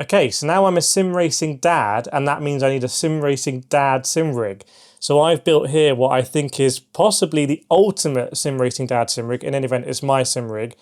Okay, so now I'm a sim racing dad, and that means I need a sim racing dad sim rig. So I've built here what I think is possibly the ultimate sim racing dad sim rig. In any event, it's my sim rig,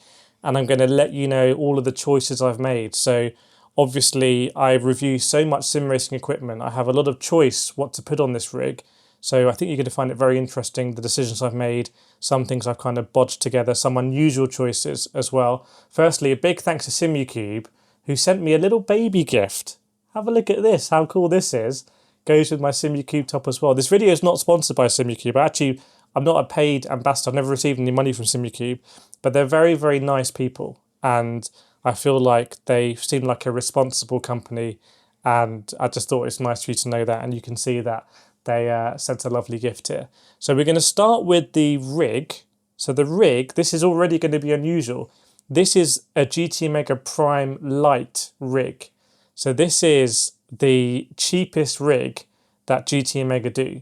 and I'm going to let you know all of the choices I've made. So obviously I've reviewed so much sim racing equipment. I have a lot of choice what to put on this rig. So I think you're going to find it very interesting, the decisions I've made, some things I've kind of bodged together, some unusual choices as well. Firstly, a big thanks to SimuCube, who sent me a little baby gift. Have a look at this, how cool this is. Goes with my SimuCube top as well. This video is not sponsored by SimuCube. I'm not a paid ambassador. I've never received any money from SimuCube, but they're very, very nice people. And I feel like they seem like a responsible company. And I just thought it's nice for you to know that. And you can see that they sent a lovely gift here. So we're going to start with the rig. So the rig, this is already going to be unusual. This is a GT Mega Prime Lite rig. So this is the cheapest rig that GT Mega do.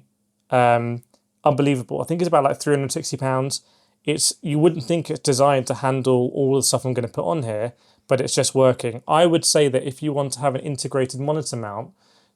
Unbelievable. I think it's about like £360. You wouldn't think it's designed to handle all the stuff I'm going to put on here, but it's just working. I would say that if you want to have an integrated monitor mount,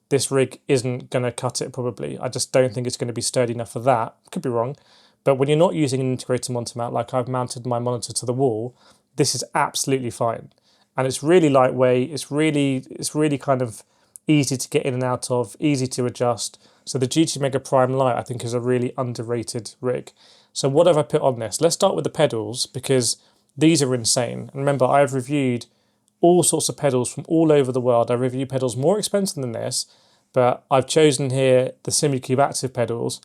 this rig isn't going to cut it probably. I just don't think it's going to be sturdy enough for that. Could be wrong. But when you're not using an integrated monitor mount, like I've mounted my monitor to the wall, this is absolutely fine. And it's really lightweight. It's really kind of easy to get in and out of, easy to adjust. So the GT Mega Prime Lite, I think, is a really underrated rig. So what have I put on this? Let's start with the pedals, because these are insane. And remember, I've reviewed all sorts of pedals from all over the world. I review pedals more expensive than this, but I've chosen here the SimuCube Active pedals.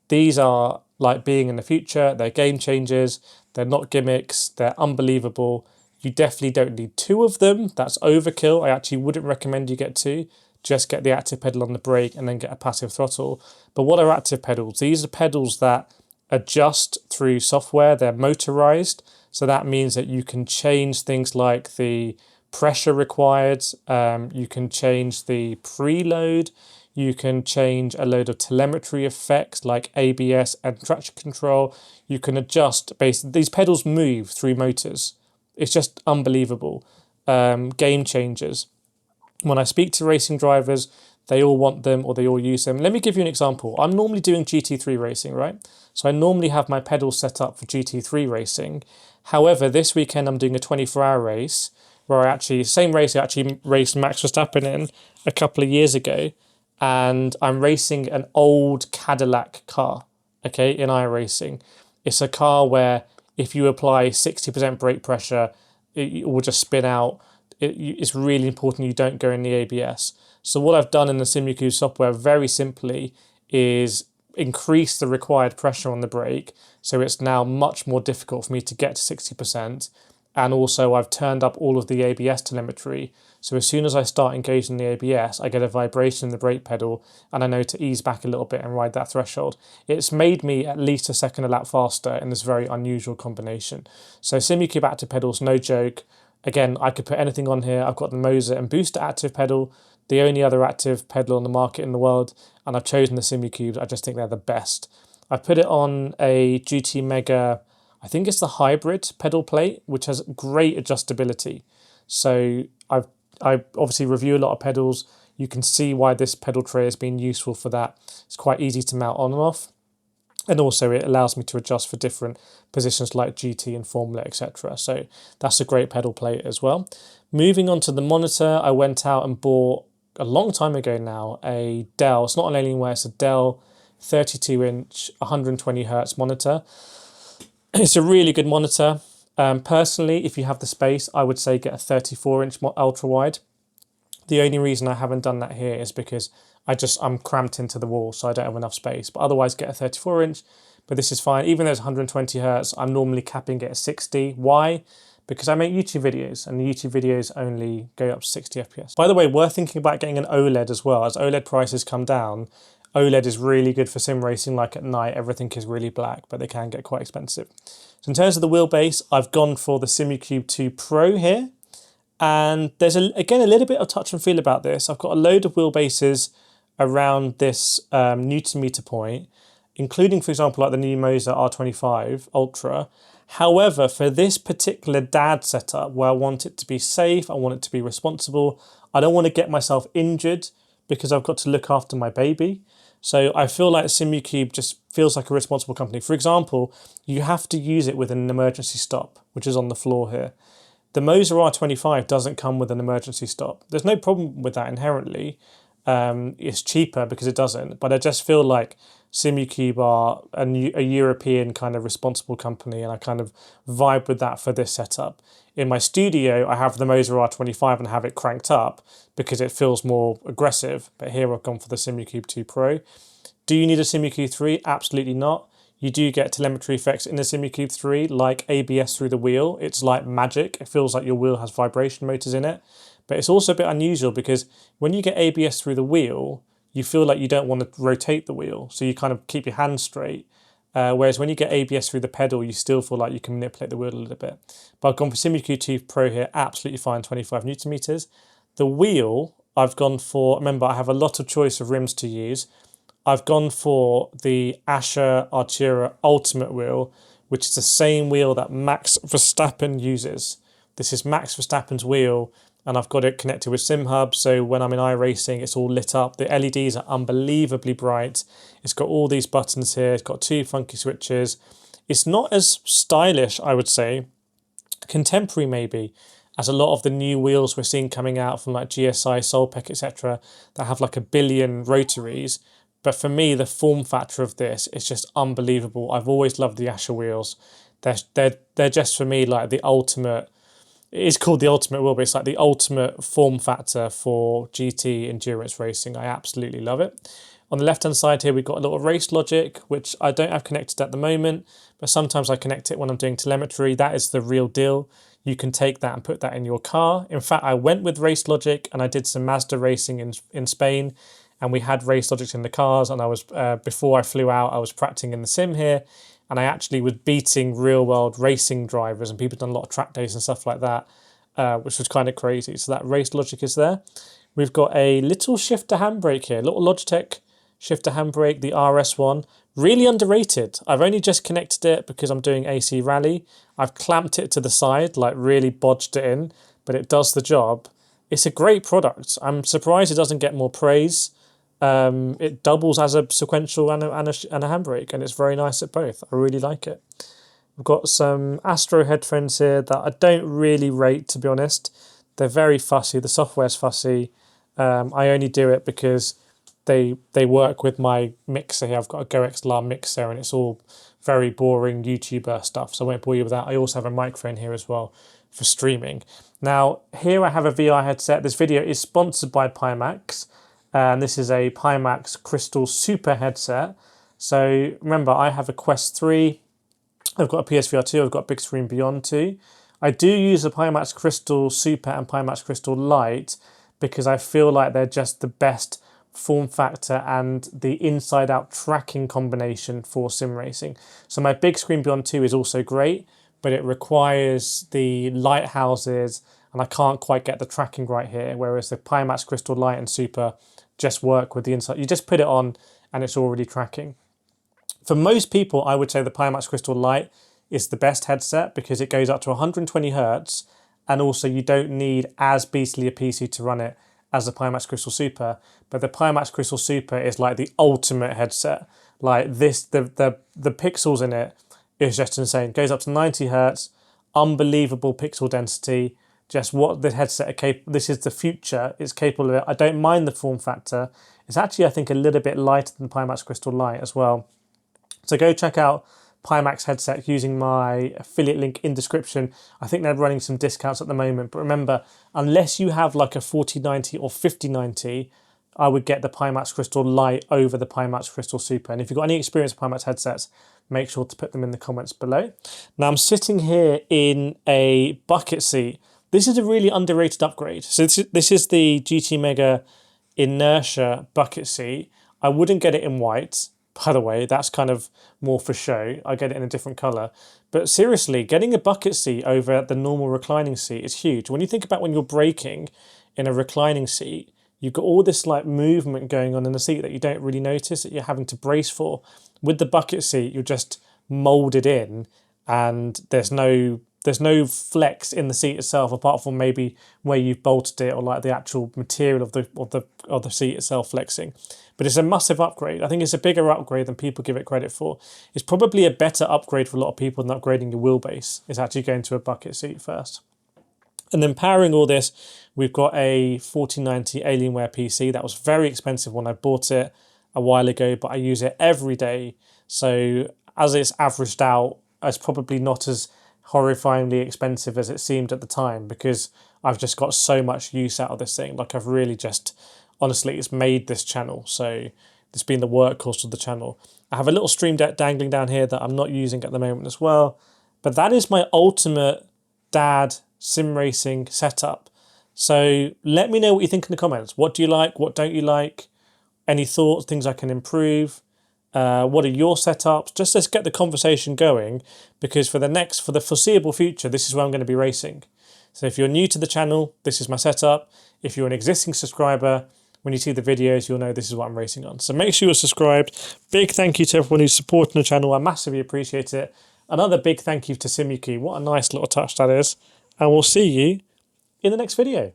These are like being in the future. They're game changers. They're not gimmicks. They're unbelievable. You definitely don't need two of them. That's overkill. I actually wouldn't recommend you get two. Just get the active pedal on the brake and then get a passive throttle. But what are active pedals? These are pedals that adjust through software. They're motorized. So that means that you can change things like the pressure required. You can change the preload. You can change a load of telemetry effects like ABS and traction control. You can adjust basically. These pedals move through motors. It's just unbelievable. Game changers. When I speak to racing drivers, they all want them or they all use them. Let me give you an example. I'm normally doing GT3 racing, right? So I normally have my pedals set up for GT3 racing. However, this weekend I'm doing a 24-hour race where same race I actually raced Max Verstappen in a couple of years ago. And I'm racing an old Cadillac car, okay, in iRacing. It's a car where if you apply 60% brake pressure, it will just spin out. It's really important you don't go in the ABS. So what I've done in the SimuCube software very simply is increase the required pressure on the brake. So it's now much more difficult for me to get to 60%. And also I've turned up all of the ABS telemetry. So as soon as I start engaging the ABS, I get a vibration in the brake pedal and I know to ease back a little bit and ride that threshold. It's made me at least a second a lap faster in this very unusual combination. So SimuCube active pedals, no joke. Again, I could put anything on here. I've got the MOZA and Booster active pedal, the only other active pedal on the market in the world, and I've chosen the SimuCubes. I just think they're the best. I've put it on a GT Mega, I think it's the hybrid pedal plate, which has great adjustability. So I obviously review a lot of pedals. You can see why this pedal tray has been useful for that. It's quite easy to mount on and off. And also it allows me to adjust for different positions like GT and Formula, etc. So that's a great pedal plate as well. Moving on to the monitor, I went out and bought, a long time ago now, a Dell. It's not an Alienware, it's a Dell 32-inch, 120 Hz monitor. It's a really good monitor. Personally, if you have the space, I would say get a 34-inch ultra-wide. The only reason I haven't done that here is because I'm cramped into the wall, so I don't have enough space. But otherwise, get a 34-inch. But this is fine. Even though it's 120 Hz, I'm normally capping it at 60. Why? Because I make YouTube videos, and the YouTube videos only go up to 60 FPS. By the way, we're thinking about getting an OLED as well. As OLED prices come down, OLED is really good for sim racing, like at night, everything is really black, but they can get quite expensive. So in terms of the wheelbase, I've gone for the SimuCube 2 Pro here. And there's, again, a little bit of touch and feel about this. I've got a load of wheelbases around this Newton meter point, including, for example, like the new MOZA R25 Ultra. However, for this particular dad setup, where I want it to be safe, I want it to be responsible, I don't want to get myself injured because I've got to look after my baby. So I feel like Simucube just feels like a responsible company. For example, you have to use it with an emergency stop, which is on the floor here. The MOZA R25 doesn't come with an emergency stop. There's no problem with that inherently. It's cheaper because it doesn't, but I just feel like Simucube are a European kind of responsible company, and I kind of vibe with that for this setup. In my studio, I have the MOZA R25 and have it cranked up because it feels more aggressive, but here I've gone for the Simucube 2 Pro. Do you need a Simucube 3? Absolutely not. You do get telemetry effects in the Simucube 3, like ABS through the wheel. It's like magic. It feels like your wheel has vibration motors in it. But it's also a bit unusual because when you get ABS through the wheel, you feel like you don't want to rotate the wheel. So you kind of keep your hands straight. Whereas when you get ABS through the pedal, you still feel like you can manipulate the wheel a little bit. But I've gone for Simucube 2 Pro here, absolutely fine, 25 Newton meters. The wheel, I've gone for, remember, I have a lot of choice of rims to use. I've gone for the Asher Artura Ultimate wheel, which is the same wheel that Max Verstappen uses. This is Max Verstappen's wheel, and I've got it connected with SimHub, so when I'm in iRacing, it's all lit up. The LEDs are unbelievably bright. It's got all these buttons here. It's got 2 funky switches. It's not as stylish, I would say, contemporary maybe, as a lot of the new wheels we're seeing coming out from like GSI, Solpec, etc., that have like 1 billion rotaries. But for me, the form factor of this is just unbelievable. I've always loved the Asher wheels. They're just for me like the ultimate. It is called the ultimate wheel, but it's like the ultimate form factor for GT endurance racing. I absolutely love it. On the left-hand side here, we've got a little race logic, which I don't have connected at the moment, but sometimes I connect it when I'm doing telemetry. That is the real deal. You can take that and put that in your car. In fact, I went with race logic and I did some Mazda racing in Spain, and we had race logic in the cars, and I was before I flew out, I was practicing in the sim here, and I actually was beating real world racing drivers, and people done a lot of track days and stuff like that, which was kind of crazy. So that race logic is there. We've got a little shifter handbrake here, little Logitech shifter handbrake, the RS one. Really underrated. I've only just connected it because I'm doing AC rally. I've clamped it to the side, like really bodged it in, but it does the job. It's a great product. I'm surprised it doesn't get more praise. It doubles as a sequential and a handbrake, and it's very nice at both. I really like it. We've got some Astro headphones here that I don't really rate, to be honest. They're very fussy. The software's fussy. I only do it because they work with my mixer here. I've got a Go XLR mixer, and it's all very boring YouTuber stuff, so I won't bore you with that. I also have a microphone here as well for streaming. Now, here I have a VR headset. This video is sponsored by PIMAX. And this is a PIMAX Crystal Super headset. So remember, I have a Quest 3, I've got a PSVR 2, I've got a Big Screen Beyond 2. I do use the PIMAX Crystal Super and PIMAX Crystal Lite because I feel like they're just the best form factor and the inside-out tracking combination for sim racing. So my Big Screen Beyond 2 is also great, but it requires the lighthouses, and I can't quite get the tracking right here, whereas the PIMAX Crystal Lite and Super just work with the inside. You just put it on and it's already tracking. For most people, I would say the PIMAX Crystal Lite is the best headset because it goes up to 120 Hertz, and also you don't need as beastly a PC to run it as the PIMAX Crystal Super. But the PIMAX Crystal Super is like the ultimate headset. Like this, the pixels in it is just insane. It goes up to 90 Hertz, unbelievable pixel density. Just what the headset are capable. This is the future. It's capable of it. I don't mind the form factor. It's actually, I think, a little bit lighter than PIMAX Crystal Lite as well. So go check out PIMAX headset using my affiliate link in description. I think they're running some discounts at the moment. But remember, unless you have like a 4090 or 5090, I would get the PIMAX Crystal Lite over the PIMAX Crystal Super. And if you've got any experience with PIMAX headsets, make sure to put them in the comments below. Now I'm sitting here in a bucket seat. This is a really underrated upgrade. So this is the GT Mega Inertia bucket seat. I wouldn't get it in white, by the way. That's kind of more for show. I get it in a different colour. But seriously, getting a bucket seat over the normal reclining seat is huge. When you think about when you're braking in a reclining seat, you've got all this like movement going on in the seat that you don't really notice that you're having to brace for. With the bucket seat, you're just moulded in, and there's no there's no flex in the seat itself, apart from maybe where you've bolted it, or like the actual material of the seat itself flexing. But it's a massive upgrade. I think it's a bigger upgrade than people give it credit for. It's probably a better upgrade for a lot of people than upgrading your wheelbase. It's actually going to a bucket seat first. And then powering all this, we've got a 4090 Alienware PC. That was very expensive when I bought it a while ago, but I use it every day. So as it's averaged out, it's probably not as horrifyingly expensive as it seemed at the time, because I've just got so much use out of this thing. Like, I've really just, honestly, it's made this channel. So it's been the workhorse of the channel. I have a little Stream Deck dangling down here that I'm not using at the moment as well. But that is my ultimate dad sim racing setup. So let me know what you think in the comments. What do you like? What don't you like? Any thoughts, things I can improve? What are your setups? Just let's get the conversation going, because for the foreseeable future, this is where I'm going to be racing. So if you're new to the channel, this is my setup. If you're an existing subscriber, when you see the videos, you'll know this is what I'm racing on. So make sure you're subscribed. Big thank you to everyone who's supporting the channel. I massively appreciate it. Another big thank you to SimUki. What a nice little touch that is. And we'll see you in the next video.